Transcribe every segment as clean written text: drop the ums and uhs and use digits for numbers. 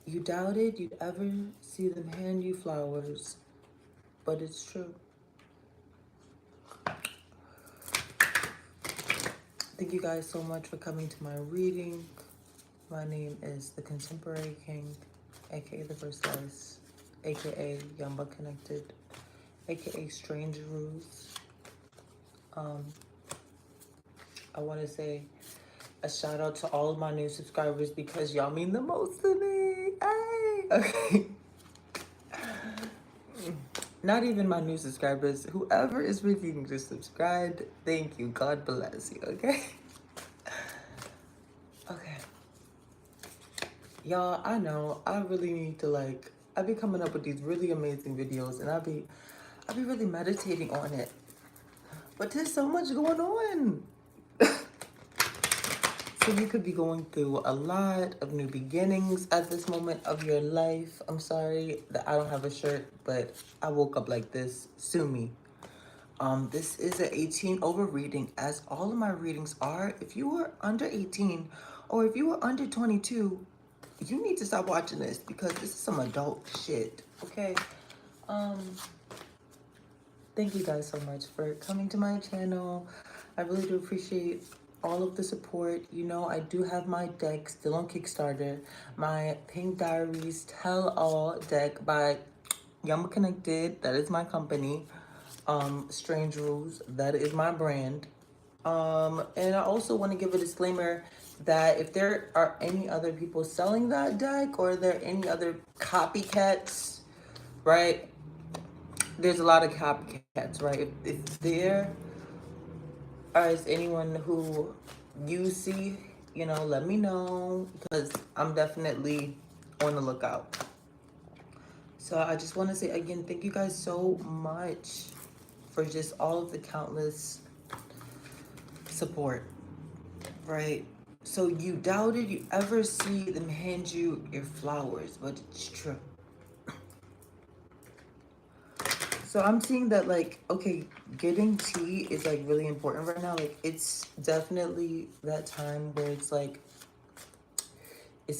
You doubted you'd ever see them hand you flowers, but it's true. Thank you guys so much for coming to my reading. My name is the Contemporary King, aka the First Slice, aka Young But Connected, aka Strangerooz. Um, I want to say a shout out to all of my new subscribers because y'all mean the most to me. Hey! Okay. Not even my new subscribers. Whoever is refusing to subscribe, thank you. God bless you, okay? Okay. Y'all, I know I really need to I be coming up with these really amazing videos and I be really meditating on it. But there's so much going on. So you could be going through a lot of new beginnings at this moment of your life. I'm sorry that I don't have a shirt, but I woke up like this. Sue me. This is an 18 over reading, as all of my readings are. If you are under 18 or if you are under 22, you need to stop watching this because this is some adult shit, okay? Thank you guys so much for coming to my channel. I really do appreciate all of the support. You know, I do have my deck still on Kickstarter. My Pink Diaries Tell All deck by Young But Connected. That is my company. Strangerooz. That is my brand. And I also want to give a disclaimer that if there are any other people selling that deck or there are any other copycats, right? There's a lot of copycats, right? If there is anyone who you see, you know, let me know because I'm definitely on the lookout. So I just want to say again, thank you guys so much for just all of the countless support, right? So you doubted you ever see them hand you your flowers, but it's true. So I'm seeing that okay, getting tea is really important right now. It's definitely that time where it's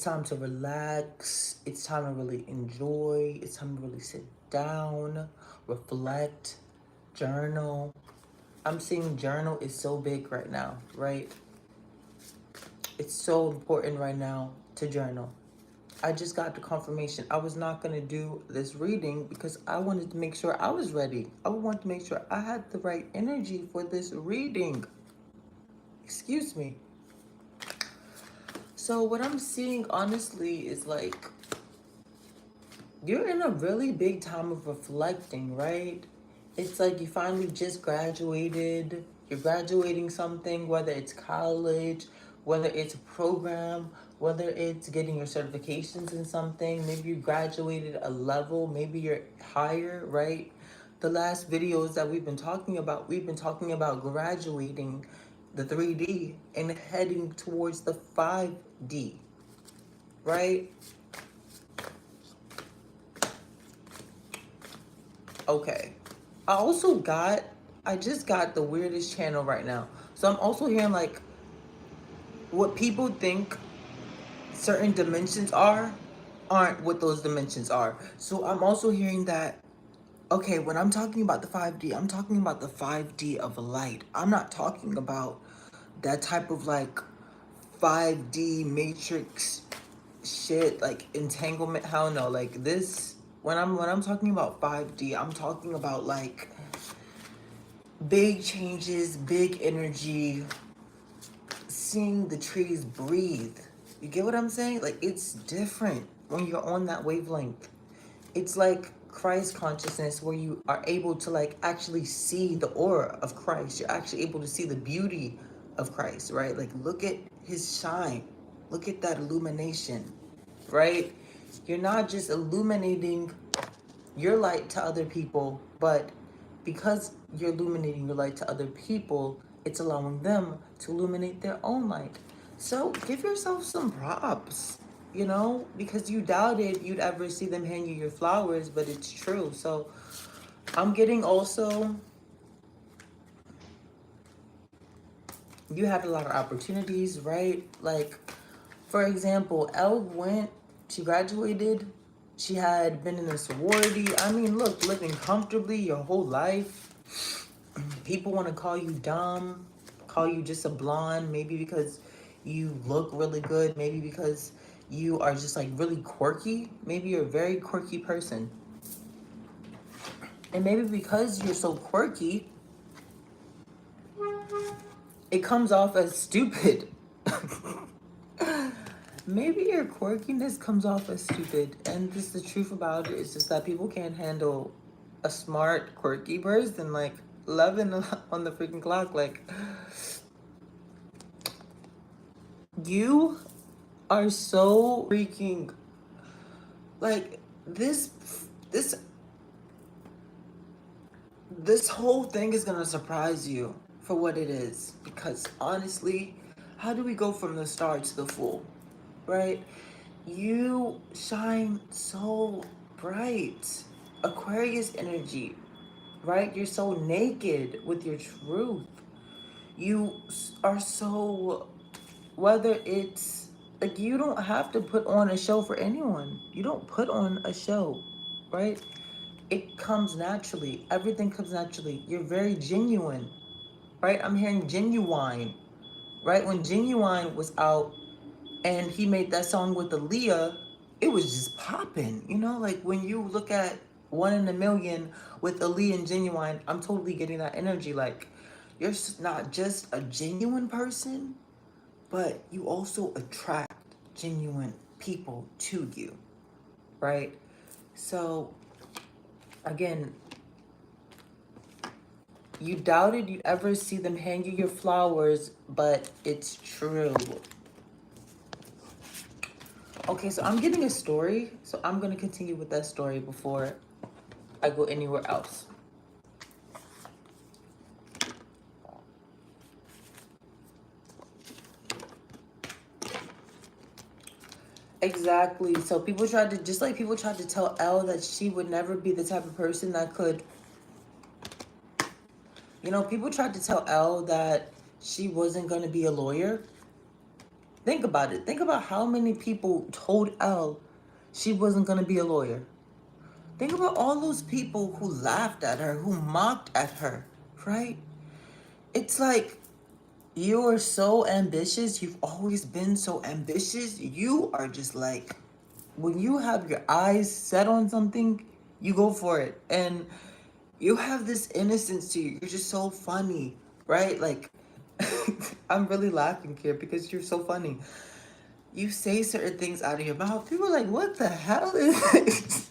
time to relax. It's time to really enjoy. It's time to really sit down, reflect, journal. I'm seeing journal is so big right now, right? It's so important right now to journal. I just got the confirmation. I was not going to do this reading because I wanted to make sure I was ready. I wanted to make sure I had the right energy for this reading. Excuse me. So what I'm seeing honestly is you're in a really big time of reflecting, right? It's like you finally just graduated. You're graduating something, whether it's college, whether it's a program, whether it's getting your certifications in something. Maybe you graduated a level, maybe you're higher, right? The last videos that we've been talking about graduating the 3D and heading towards the 5D, right? Okay. I just got the weirdest channel right now. So I'm also hearing what people think certain dimensions aren't what those dimensions are. So I'm also hearing that, okay, when I'm talking about the 5D, I'm talking about the 5D of light. I'm not talking about that type of 5D matrix shit, entanglement. Hell no. This, when I'm talking about 5D, I'm talking about big changes, big energy, seeing the trees breathe. You get what I'm saying? It's different when you're on that wavelength. It's like Christ consciousness where you are able to actually see the aura of Christ. You're actually able to see the beauty of Christ, right? Look at his shine. Look at that illumination, right? You're not just illuminating your light to other people, but because you're illuminating your light to other people, it's allowing them to illuminate their own light. So give yourself some props, you know, because you doubted you'd ever see them hand you your flowers, but it's true. So I'm getting also, you had a lot of opportunities, right? For example, Elle went She graduated. She had been in a sorority. I mean, look, living comfortably your whole life. People want to call you dumb, call you just a blonde, maybe because you look really good, maybe because you are just like really quirky. Maybe you're a very quirky person. And maybe because you're so quirky, it comes off as stupid. Maybe your quirkiness comes off as stupid. And just the truth about it is just that people can't handle a smart, quirky person. Like 11 on the freaking clock. Like, you are so freaking, like, this whole thing is gonna surprise you for what it is. Because honestly, how do we go from the star to the fool, right? You shine so bright. Aquarius energy, right? You're so naked with your truth. You are so, whether it's like, you don't have to put on a show for anyone. You don't put on a show, right? It comes naturally. Everything comes naturally. You're very genuine, right? I'm hearing genuine, right? When Genuine was out and he made that song with Aaliyah, it was just popping, you know? Like when you look at One in a Million with Aaliyah and Genuine, I'm totally getting that energy. Like, you're not just a genuine person, but you also attract genuine people to you, right? So, again, you doubted you'd ever see them hand you your flowers, but it's true. Okay, so I'm getting a story, so I'm going to continue with that story before I go anywhere else. Exactly. So people tried to, just like people tried to tell Elle that she would never be the type of person that could, you know, people tried to tell Elle that she wasn't going to be a lawyer. Think about it. Think about how many people told Elle she wasn't going to be a lawyer. Think about all those people who laughed at her, who mocked at her, right? It's like, you are so ambitious. You've always been so ambitious. You are just like, when you have your eyes set on something, you go for it. And you have this innocence to you. You're just so funny, right? Like, I'm really laughing here because you're so funny. You say certain things out of your mouth. People are like, what the hell is this?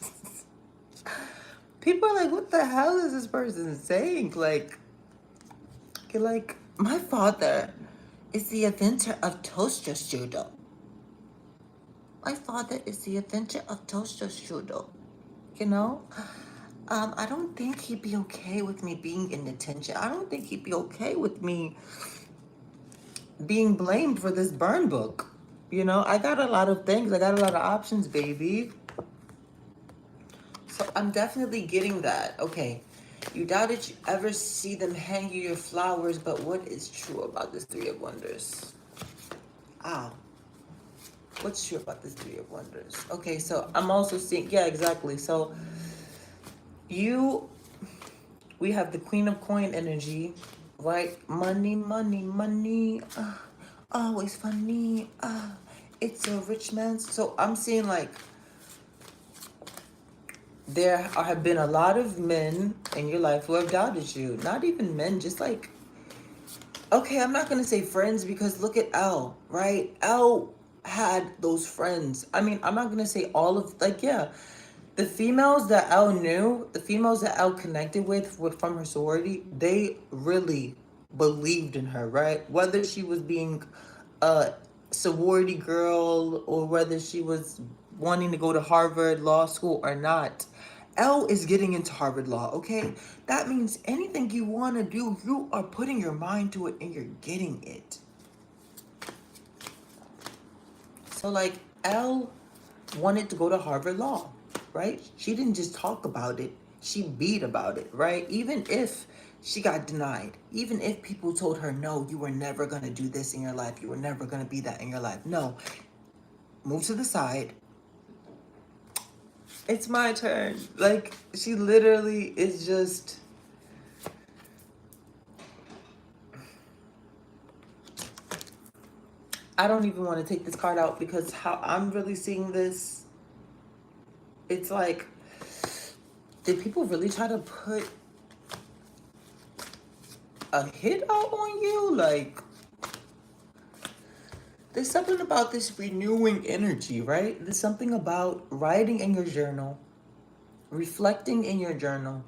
People are like, what the hell is this person saying? Like, you're like, my father is the inventor of toaster strudel. My father is the inventor of toaster strudel. You know? I don't think he'd be okay with me being in detention. I don't think he'd be okay with me being blamed for this burn book. You know, I got a lot of things. I got a lot of options, baby. So I'm definitely getting that. Okay. You doubted you ever see them hang you your flowers, but what is true about this Three of Wonders? Ow. What's true about this Three of Wonders? Okay, so I'm also seeing, yeah, exactly. So we have the Queen of Coin energy, right? Money, money, money. Always funny. It's a rich man's. So I'm seeing like, there have been a lot of men in your life who have doubted you. Not even men, just like, okay, I'm not going to say friends because look at Elle, right? Elle had those friends. I mean, I'm not going to say all of, like, yeah. The females that Elle knew, the females that Elle connected with from her sorority, they really believed in her, right? Whether she was being a sorority girl or whether she was wanting to go to Harvard Law School or not, Elle is getting into Harvard Law, okay? That means anything you want to do, you are putting your mind to it and you're getting it. So, like, Elle wanted to go to Harvard Law, right? She didn't just talk about it. She beat about it, right? Even if she got denied, even if people told her, no, you were never going to do this in your life. You were never going to be that in your life. No, move to the side. It's my turn. Like, she literally is just... I don't even want to take this card out because how I'm really seeing this, it's like, did people really try to put a hit out on you? Like, there's something about this renewing energy, right? There's something about writing in your journal, reflecting in your journal,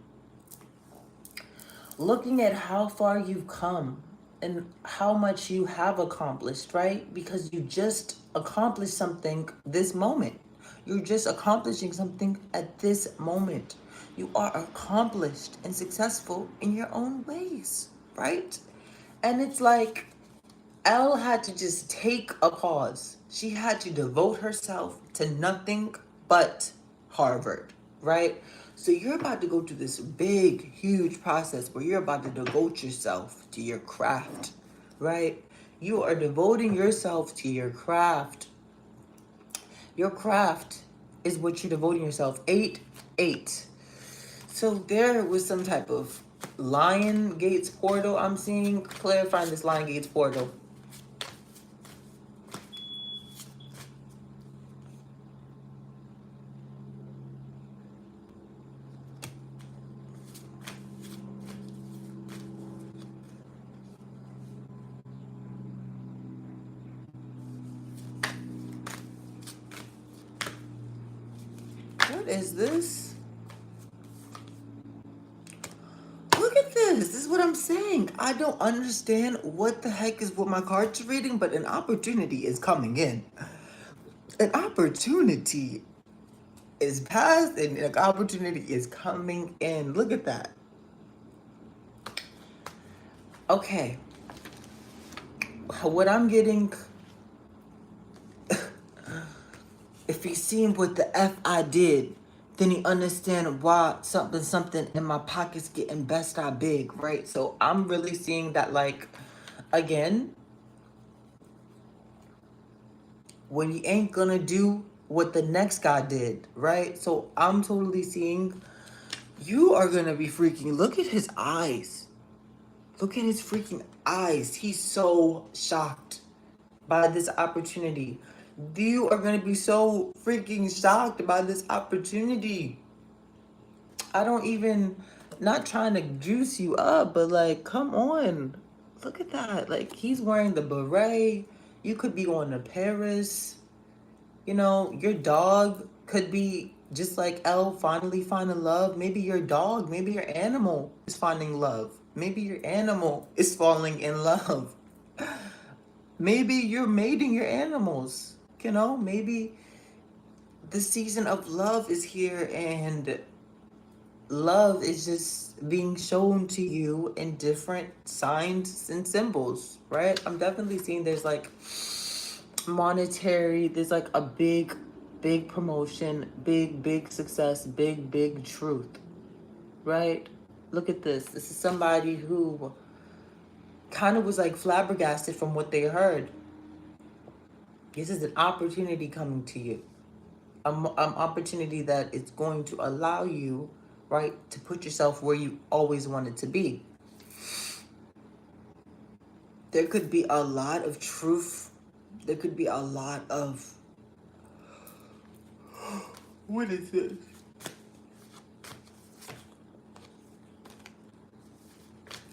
looking at how far you've come and how much you have accomplished, right? Because you just accomplished something this moment. You're just accomplishing something at this moment. You are accomplished and successful in your own ways, right? And it's like Elle had to just take a pause. She had to devote herself to nothing but Harvard, right? So you're about to go through this big, huge process where you're about to devote yourself to your craft, right? You are devoting yourself to your craft. Your craft is what you're devoting yourself. 8-8. So there was some type of Lion Gates portal I'm seeing. Clarifying this Lion Gates portal. What is this? Look at this. This is what I'm saying. I don't understand what the heck is what my cards are reading, but an opportunity is coming in. An opportunity is past and an opportunity is coming in. Look at that. Okay. What I'm getting, if he seen what the F I did, then he understand why something in my pockets getting best I big, right? So I'm really seeing that, like, again, when you ain't gonna do what the next guy did, right? So I'm totally seeing you are gonna be freaking, look at his eyes. Look at his freaking eyes. He's so shocked by this opportunity. You are gonna be so freaking shocked by this opportunity. I don't even, not trying to juice you up, but like, come on. Look at that. Like, he's wearing the beret. You could be going to Paris. You know, your dog could be just like Elle finally finding love. Maybe your dog, maybe your animal is finding love. Maybe your animal is falling in love. Maybe you're mating your animals. You know, maybe the season of love is here and love is just being shown to you in different signs and symbols, right? I'm definitely seeing there's like monetary, there's like a big promotion, big success, big truth, right? Look at this. This is somebody who kind of was like flabbergasted from what they heard. This is an opportunity coming to you. An opportunity that is going to allow you, right, to put yourself where you always wanted to be. There could be a lot of truth. There could be a lot of... What is this?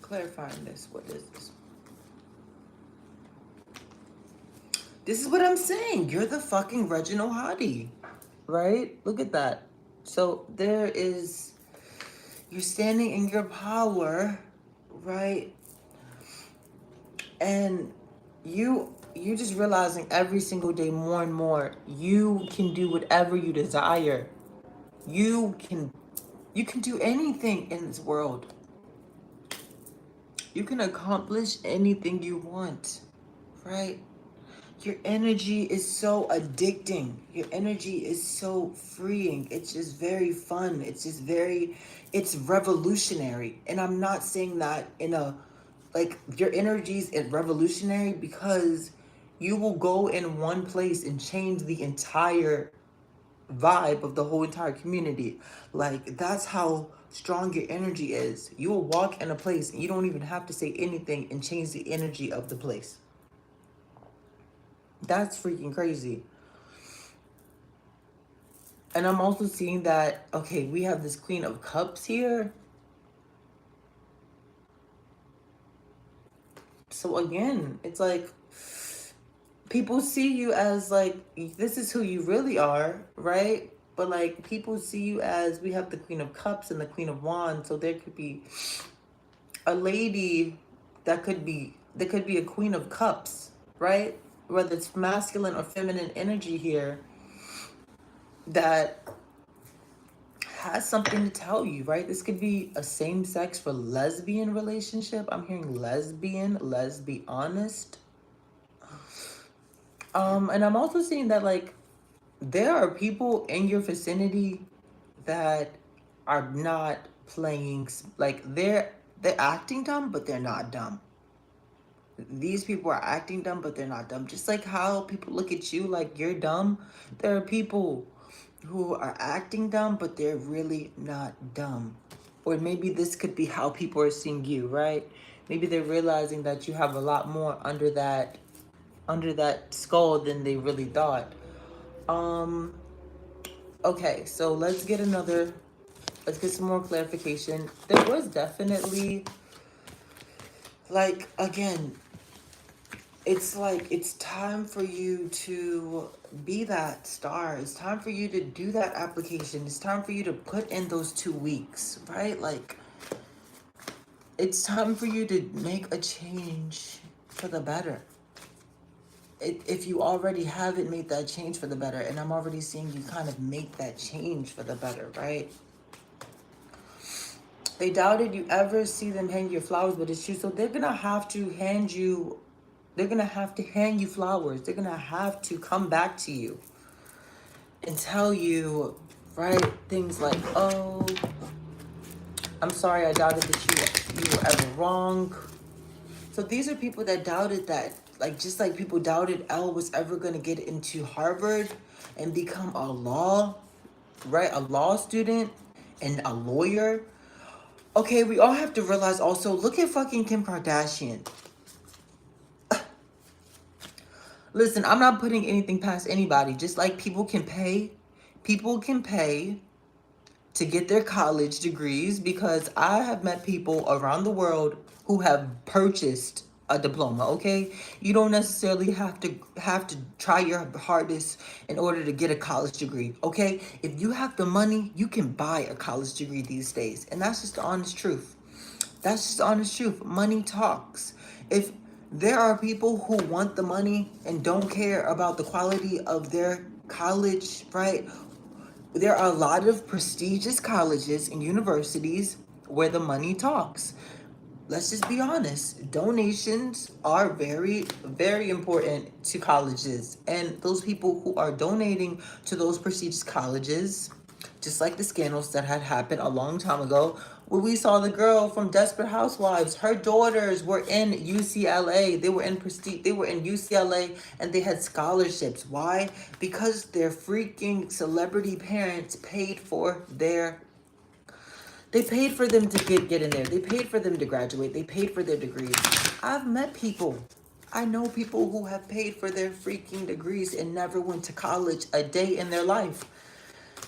Clarifying this. What is this? This is what I'm saying. You're the fucking Reginald Hottie, right? Look at that. So there is... You're standing in your power, right? And you're just realizing every single day more and more, you can do whatever you desire. You can do anything in this world. You can accomplish anything you want, right? Your energy is so addicting. Your energy is so freeing. It's just very fun. It's just very, it's revolutionary. And I'm not saying that in a, like, your energy is revolutionary because you will go in one place and change the entire vibe of the whole entire community. Like, that's how strong your energy is. You will walk in a place and you don't even have to say anything and change the energy of the place. That's freaking crazy. And I'm also seeing that, okay, we have this Queen of Cups here. So again, it's like people see you as like, this is who you really are, right? But like people see you as, we have the Queen of Cups and the Queen of Wands. So there could be a lady there could be a Queen of Cups, right? Whether it's masculine or feminine energy here that has something to tell you, right? This could be a same-sex for lesbian relationship. I'm hearing lesbian, let's be honest. And I'm also seeing that like there are people in your vicinity that are not playing, like they're acting dumb, but they're not dumb. These people are acting dumb, but they're not dumb. Just like how people look at you like you're dumb, there are people who are acting dumb, but they're really not dumb. Or maybe this could be how people are seeing you, right? Maybe they're realizing that you have a lot more under that skull than they really thought. Okay, so let's get some more clarification. There was definitely, like, again, it's like it's time for you to be that star. It's time for you to do that application. It's time for you to put in those 2 weeks, right? Like, it's time for you to make a change for the better. If you already haven't made that change for the better, and I'm already seeing you kind of make that change for the better, right? They doubted you ever see them hand you flowers, but it's true. So they're gonna have to hand you flowers. They're gonna have to come back to you and tell you, right, things like, oh, I'm sorry I doubted that you were ever wrong. So these are people that doubted that, like, just like people doubted Elle was ever gonna get into Harvard and become a law student and a lawyer. Okay, we all have to realize also, look at fucking Kim Kardashian. Listen, I'm not putting anything past anybody. Just like people can pay to get their college degrees, because I have met people around the world who have purchased a diploma, okay? You don't necessarily have to try your hardest in order to get a college degree, okay? If you have the money, you can buy a college degree these days. And that's just the honest truth. That's just the honest truth. Money talks. If there are people who want the money and don't care about the quality of their college, right? There are a lot of prestigious colleges and universities where the money talks. Let's just be honest. Donations are very, very important to colleges. And those people who are donating to those prestigious colleges, just like the scandals that had happened a long time ago, where we saw the girl from Desperate Housewives, her daughters were in UCLA. They were in UCLA, and they had scholarships. Why? Because their freaking celebrity parents paid for them to get in there. They paid for them to graduate. They paid for their degrees. I've met people. I know people who have paid for their freaking degrees and never went to college a day in their life.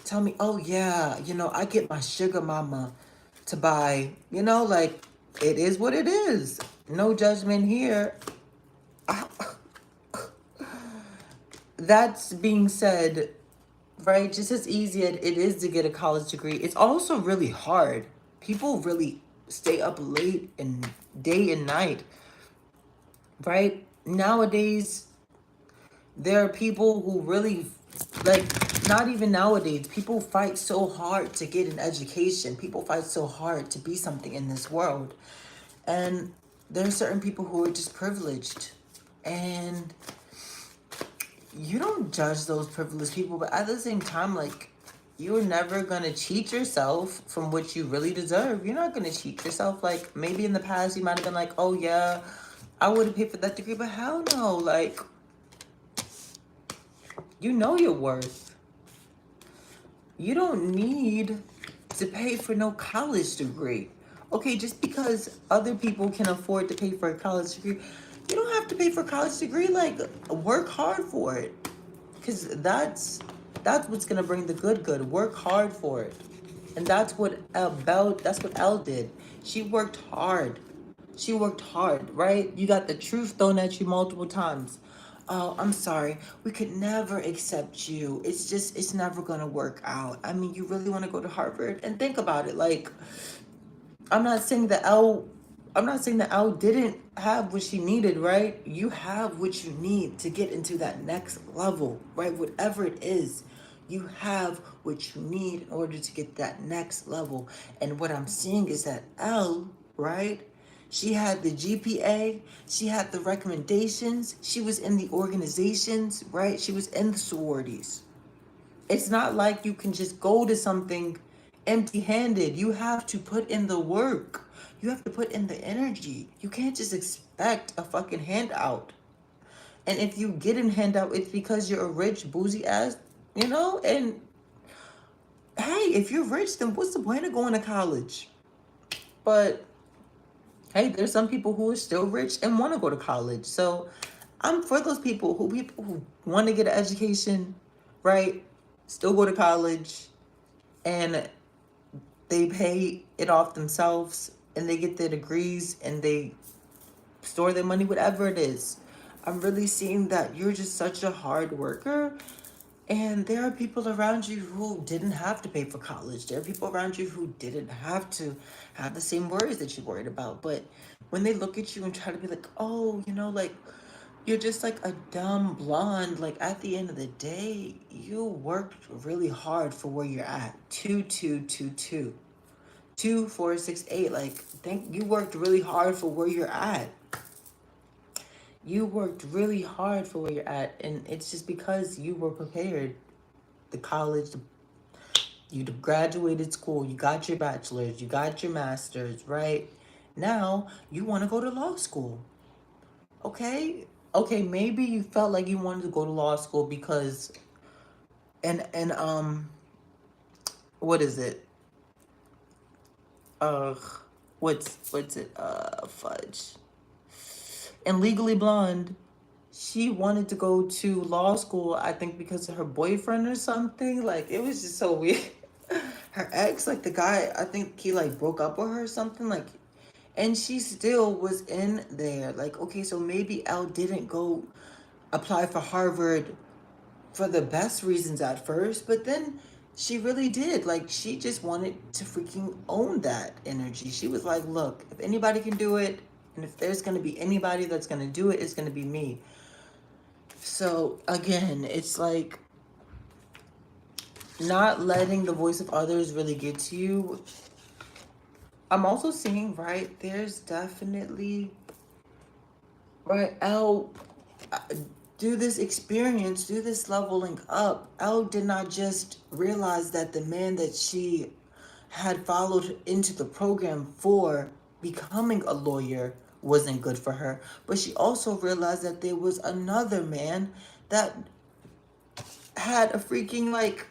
Tell me, oh yeah, I get my sugar mama to buy, like, it is what it is. No judgment here. That's being said, right? Just as easy as it is to get a college degree, it's also really hard. People really stay up late and day and night, right? Nowadays, there are people who really, like, not even nowadays, people fight so hard to get an education. People fight so hard to be something in this world. And there are certain people who are just privileged. And you don't judge those privileged people, but at the same time, like, you're never gonna cheat yourself from what you really deserve. You're not gonna cheat yourself. Like, maybe in the past you might have been like, oh yeah, I would have paid for that degree, but hell no. Like, you know your worth. You don't need to pay for no college degree. Okay, just because other people can afford to pay for a college degree, you don't have to pay for a college degree. Like, work hard for it. Because that's what's gonna bring the good. Work hard for it. And that's what Elle did. She worked hard. She worked hard, right? You got the truth thrown at you multiple times. Oh, I'm sorry. We could never accept you. It's never gonna work out. I mean, you really want to go to Harvard? And think about it. Like, I'm not saying that Elle didn't have what she needed, right? You have what you need to get into that next level, right? Whatever it is, you have what you need in order to get that next level. And what I'm seeing is that Elle, right? She had the GPA, she had the recommendations, she was in the organizations, right? She was in the sororities. It's not like you can just go to something empty handed. You have to put in the work. You have to put in the energy. You can't just expect a fucking handout. And if you get a handout, it's because you're a rich, boozy ass, you know? And hey, if you're rich, then what's the point of going to college? But hey, there's some people who are still rich and want to go to college. So I'm for those people who want to get an education, right? Still go to college, and they pay it off themselves, and they get their degrees, and they store their money, whatever it is. I'm really seeing that you're just such a hard worker, and there are people around you who didn't have to pay for college. There are people around you who didn't have to have the same worries that you're worried about. But when they look at you and try to be like, oh, like, you're just like a dumb blonde. Like, at the end of the day, you worked really hard for where you're at. 2222. 2 4 6 8. Like, think you worked really hard for where you're at. You worked really hard for where you're at, and it's just because you were prepared. The college, you graduated school, you got your bachelor's, you got your master's, right? Now you want to go to law school. Okay, maybe you felt like you wanted to go to law school because and what is it? Uh what's it? Fudge. And Legally Blonde, she wanted to go to law school, I think because of her boyfriend or something. Like, it was just so weird. Her ex, like the guy, I think he like broke up with her or something. Like, and she still was in there. Like, okay, so maybe Elle didn't go apply for Harvard for the best reasons at first, but then she really did. Like, she just wanted to freaking own that energy. She was like, look, if anybody can do it, and if there's going to be anybody that's going to do it, it's going to be me. So again, it's like not letting the voice of others really get to you. I'm also seeing, right, there's definitely, right, Elle, do this experience, do this leveling up. Elle did not just realize that the man that she had followed into the program for becoming a lawyer wasn't good for her, but she also realized that there was another man that had a freaking like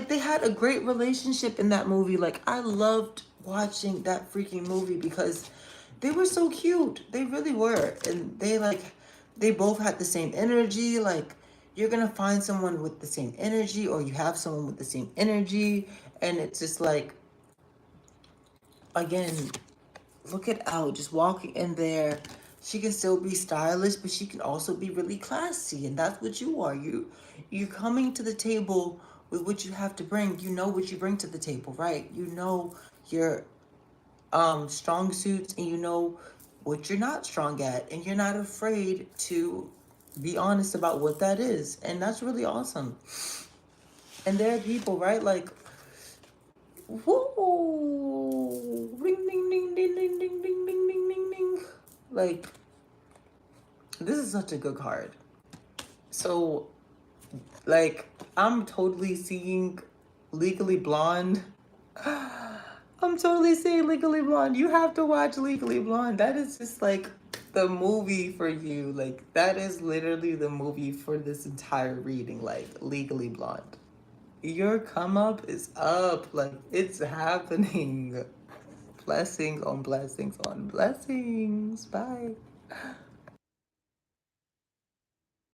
they had a great relationship in that movie. Like, I loved watching that freaking movie because they were so cute. They really were. And they both had the same energy. Like, you're gonna find someone with the same energy, or you have someone with the same energy, and it's just like, again, look at Elle just walking in there. She can still be stylish, but she can also be really classy, and that's what you are. You're coming to the table with what you have to bring. You know what you bring to the table, right? You know your strong suits, and you know what you're not strong at, and you're not afraid to be honest about what that is, and that's really awesome. And there are people, right? Like, whoo, ring, ding, ding, ding, ding, ding, ding, ding, ding, ding, ding. Like, this is such a good card. So, like, I'm totally seeing Legally Blonde. I'm totally seeing Legally Blonde. You have to watch Legally Blonde. That is just like the movie for you. Like, that is literally the movie for this entire reading. Like, Legally Blonde. Your come up is up. Like, it's happening. Blessings on blessings on blessings. Bye.